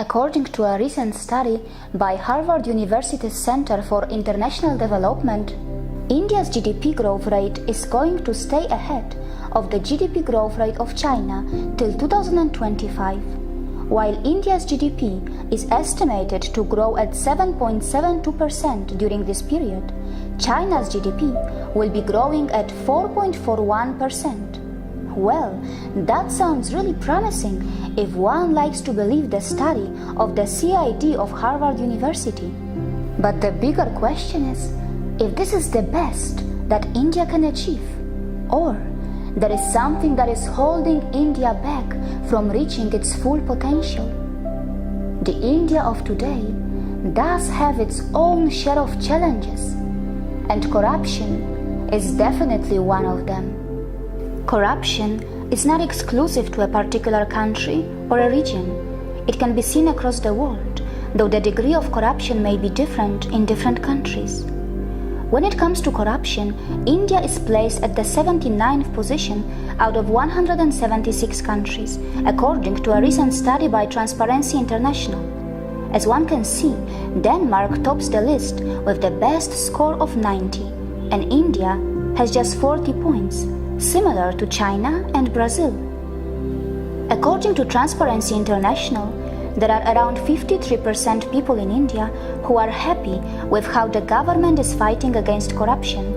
According to a recent study by Harvard University's Center for International Development, India's GDP growth rate is going to stay ahead of the GDP growth rate of China till 2025. While India's GDP is estimated to grow at 7.72% during this period, China's GDP will be growing at 4.41%. Well, that sounds really promising if one likes to believe the study of the CID of Harvard University. But the bigger question is, if this is the best that India can achieve, or there is something that is holding India back from reaching its full potential. The India of today does have its own share of challenges, and corruption is definitely one of them. Corruption is not exclusive to a particular country or a region. It can be seen across the world, though the degree of corruption may be different in different countries. When it comes to corruption, India is placed at the 79th position out of 176 countries, according to a recent study by Transparency International. As one can see, Denmark tops the list with the best score of 90, and India has just 40 points, similar to China and Brazil. According to Transparency International, there are around 53% people in India who are happy with how the government is fighting against corruption.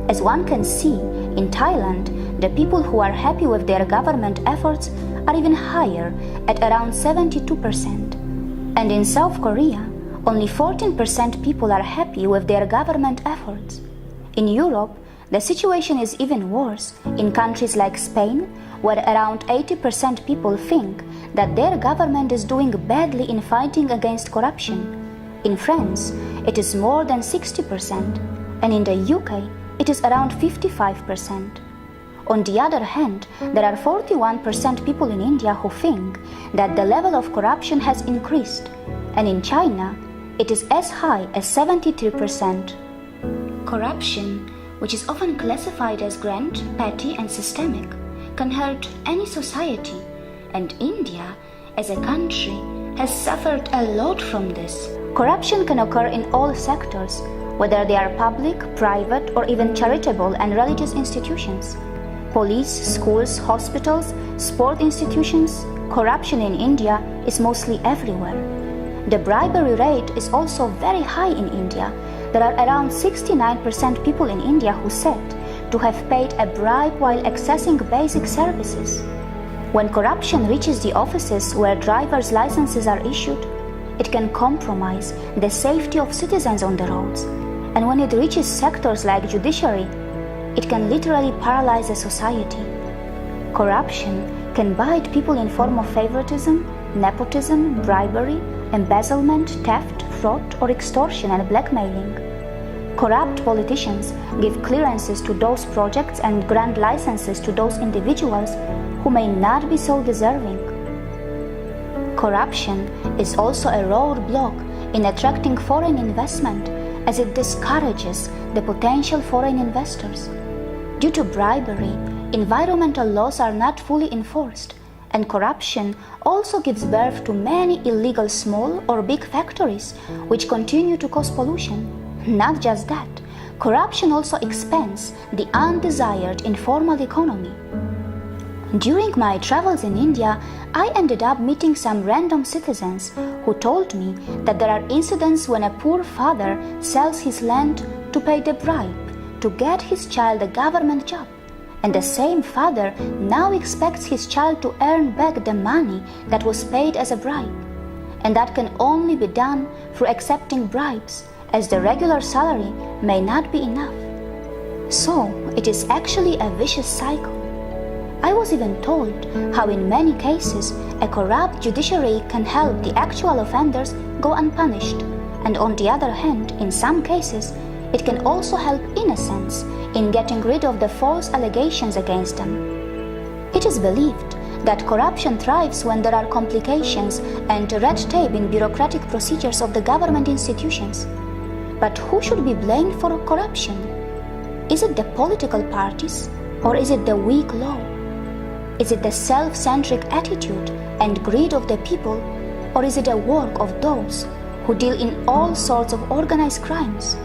As one can see, in Thailand, the people who are happy with their government efforts are even higher at around 72%. And in South Korea, only 14% people are happy with their government efforts. In Europe, the situation is even worse in countries like Spain, where around 80% people think that their government is doing badly in fighting against corruption. In France, it is more than 60%, and in the UK, it is around 55%. On the other hand, there are 41% people in India who think that the level of corruption has increased, and in China, it is as high as 73%. Corruption, which is often classified as grand, petty, and systemic, can hurt any society, and India, as a country, has suffered a lot from this. Corruption can occur in all sectors, whether they are public, private, or even charitable and religious institutions. Police, schools, hospitals, sport institutions. Corruption in India is mostly everywhere. The bribery rate is also very high in India. There are around 69% people in India who said to have paid a bribe while accessing basic services. When corruption reaches the offices where driver's licenses are issued, it can compromise the safety of citizens on the roads. And when it reaches sectors like judiciary, it can literally paralyze a society. Corruption can bite people in form of favoritism, nepotism, bribery, embezzlement, theft, fraud, or extortion and blackmailing. Corrupt politicians give clearances to those projects and grant licenses to those individuals who may not be so deserving. Corruption is also a roadblock in attracting foreign investment, as it discourages the potential foreign investors. Due to bribery, environmental laws are not fully enforced, and corruption also gives birth to many illegal small or big factories which continue to cause pollution. Not just that, corruption also expands the undesired informal economy. During my travels in India, I ended up meeting some random citizens who told me that there are incidents when a poor father sells his land to pay the bribe to get his child a government job. And the same father now expects his child to earn back the money that was paid as a bribe. And that can only be done through accepting bribes, as the regular salary may not be enough. So, it is actually a vicious cycle. I was even told how in many cases a corrupt judiciary can help the actual offenders go unpunished, and on the other hand, in some cases, it can also help innocents in getting rid of the false allegations against them. It is believed that corruption thrives when there are complications and red tape in bureaucratic procedures of the government institutions. But who should be blamed for corruption? Is it the political parties, or is it the weak law? Is it the self-centric attitude and greed of the people, Or is it a work of those who deal in all sorts of organized crimes?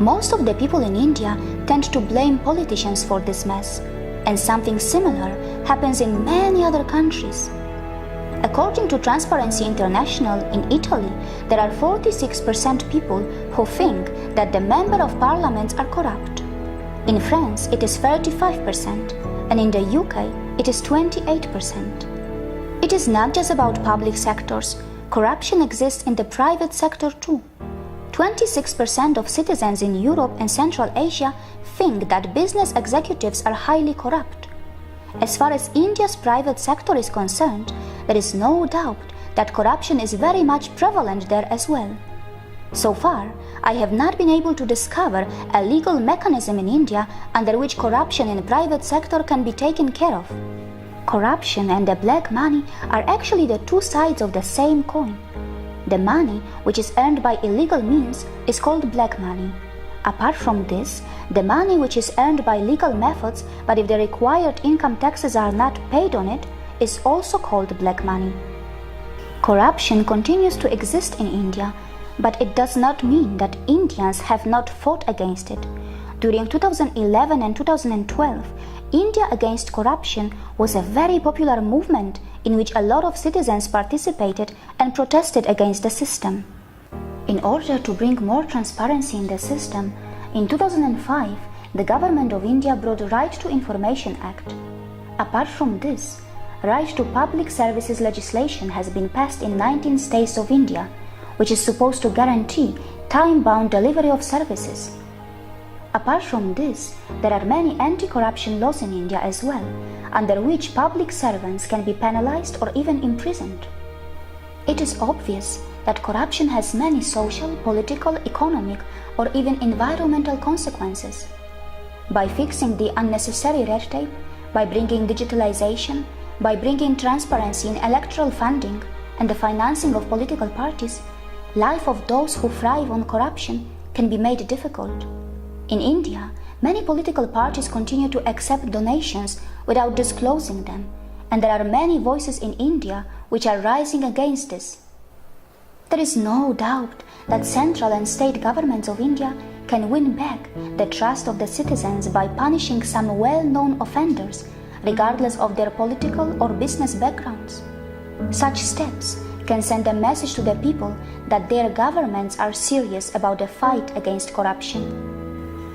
Most of the people in India tend to blame politicians for this mess, and something similar happens in many other countries. According to Transparency International, in Italy, there are 46% people who think that the member of parliaments are corrupt. In France, it is 35%, and in the UK, it is 28%. It is not just about public sectors. Corruption exists in the private sector too. 26% of citizens in Europe and Central Asia think that business executives are highly corrupt. As far as India's private sector is concerned, there is no doubt that corruption is very much prevalent there as well. So far, I have not been able to discover a legal mechanism in India under which corruption in the private sector can be taken care of. Corruption and the black money are actually the two sides of the same coin. The money which is earned by illegal means is called black money. Apart from this, the money which is earned by legal methods, but if the required income taxes are not paid on it, is also called black money. Corruption continues to exist in India, but it does not mean that Indians have not fought against it. During 2011 and 2012, India Against Corruption was a very popular movement in which a lot of citizens participated and protested against the system. In order to bring more transparency in the system, in 2005, the government of India brought Right to Information Act. Apart from this, Right to Public Services legislation has been passed in 19 states of India, which is supposed to guarantee time-bound delivery of services. Apart from this, there are many anti-corruption laws in India as well, under which public servants can be penalized or even imprisoned. It is obvious that corruption has many social, political, economic, or even environmental consequences. By fixing the unnecessary red tape, by bringing digitalization, by bringing transparency in electoral funding and the financing of political parties, life of those who thrive on corruption can be made difficult. In India, many political parties continue to accept donations without disclosing them, and there are many voices in India which are rising against this. There is no doubt that central and state governments of India can win back the trust of the citizens by punishing some well-known offenders, regardless of their political or business backgrounds. Such steps can send a message to the people that their governments are serious about the fight against corruption.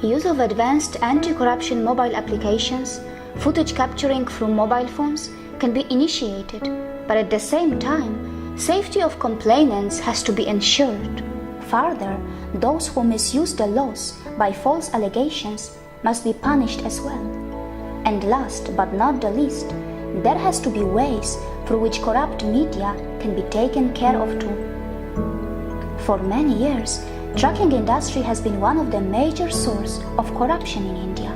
Use of advanced anti-corruption mobile applications, footage capturing through mobile phones can be initiated, but at the same time, safety of complainants has to be ensured. Further, those who misuse the laws by false allegations must be punished as well. And last but not the least, there has to be ways through which corrupt media can be taken care of too. For many years, trucking industry has been one of the major sources of corruption in India,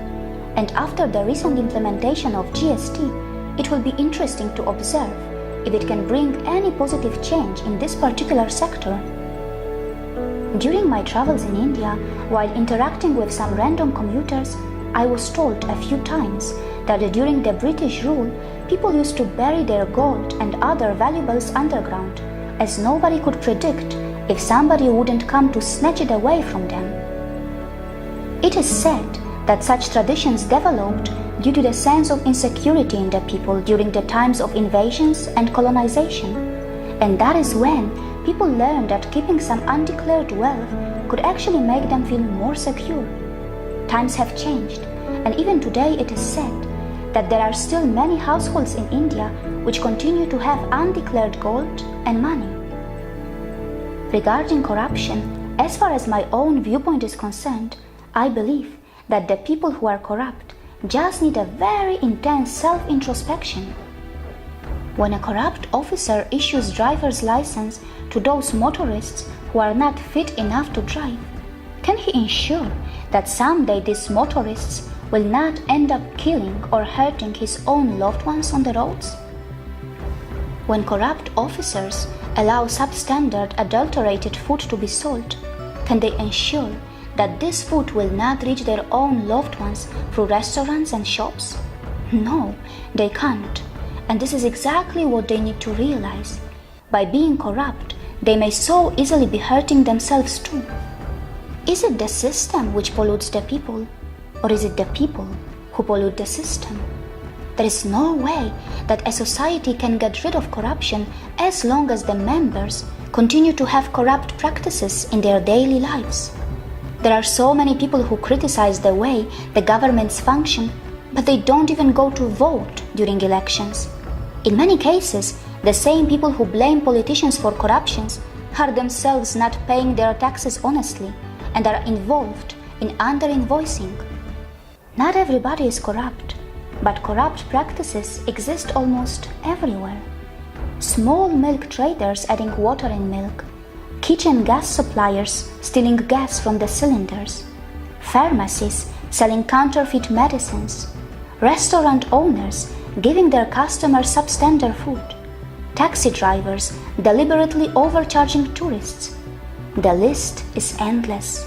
and after the recent implementation of GST, it will be interesting to observe if it can bring any positive change in this particular sector. During my travels in India, while interacting with some random commuters, I was told a few times that during the British rule, people used to bury their gold and other valuables underground, as nobody could predict if somebody wouldn't come to snatch it away from them. It is said that such traditions developed due to the sense of insecurity in the people during the times of invasions and colonization, and that is when people learned that keeping some undeclared wealth could actually make them feel more secure. Times have changed, and even today it is said that there are still many households in India which continue to have undeclared gold and money. Regarding corruption, as far as my own viewpoint is concerned, I believe that the people who are corrupt just need a very intense self-introspection. When a corrupt officer issues driver's license to those motorists who are not fit enough to drive, can he ensure that someday these motorists will not end up killing or hurting his own loved ones on the roads? When corrupt officers allow substandard adulterated food to be sold, can they ensure that this food will not reach their own loved ones through restaurants and shops? No, they can't. And this is exactly what they need to realize. by being corrupt, they may so easily be hurting themselves too. Is it the system which pollutes the people, or is it the people who pollute the system? There is no way that a society can get rid of corruption as long as the members continue to have corrupt practices in their daily lives. There are so many people who criticize the way the governments function, but they don't even go to vote during elections. In many cases, the same people who blame politicians for corruptions are themselves not paying their taxes honestly and are involved in under-invoicing. Not everybody is corrupt, but corrupt practices exist almost everywhere. Small milk traders adding water in milk, kitchen gas suppliers stealing gas from the cylinders, pharmacies selling counterfeit medicines, restaurant owners giving their customers substandard food, taxi drivers deliberately overcharging tourists. The list is endless.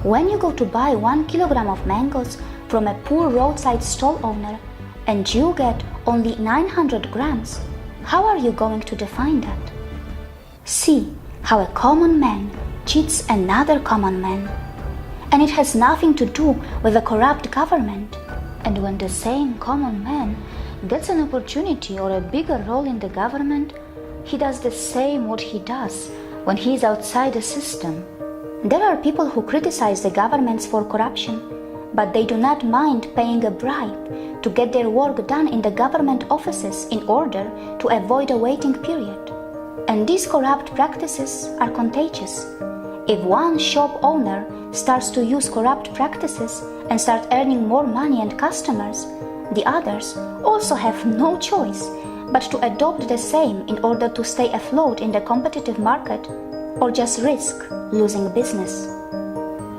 When you go to buy 1 kilogram of mangoes from a poor roadside stall owner and you get only 900 grams, how are you going to define that? See how a common man cheats another common man. And it has nothing to do with a corrupt government. And when the same common man gets an opportunity or a bigger role in the government, he does the same what he does when he is outside the system. There are people who criticize the governments for corruption, but they do not mind paying a bribe to get their work done in the government offices in order to avoid a waiting period. And these corrupt practices are contagious. If one shop owner starts to use corrupt practices and start earning more money and customers, the others also have no choice but to adopt the same in order to stay afloat in the competitive market or just risk losing business.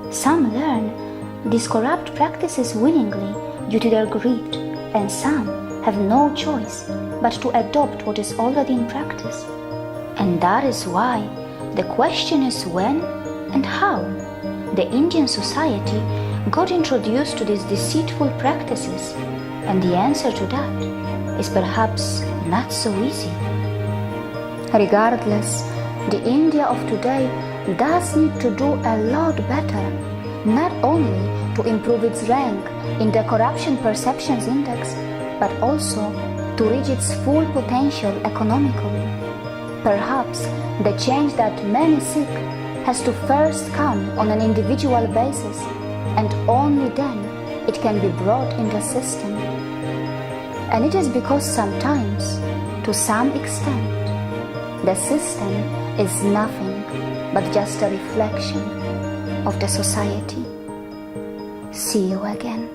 Some learn these corrupt practices willingly due to their greed, and some have no choice but to adopt what is already in practice. And that is why the question is when and how the Indian society got introduced to these deceitful practices, and the answer to that is perhaps not so easy. Regardless, the India of today does need to do a lot better, not only to improve its rank in the Corruption Perceptions Index, but also to reach its full potential economically. Perhaps the change that many seek has to first come on an individual basis, and only then it can be brought in the system. And it is because sometimes, to some extent, the system is nothing but just a reflection of the society. See you again.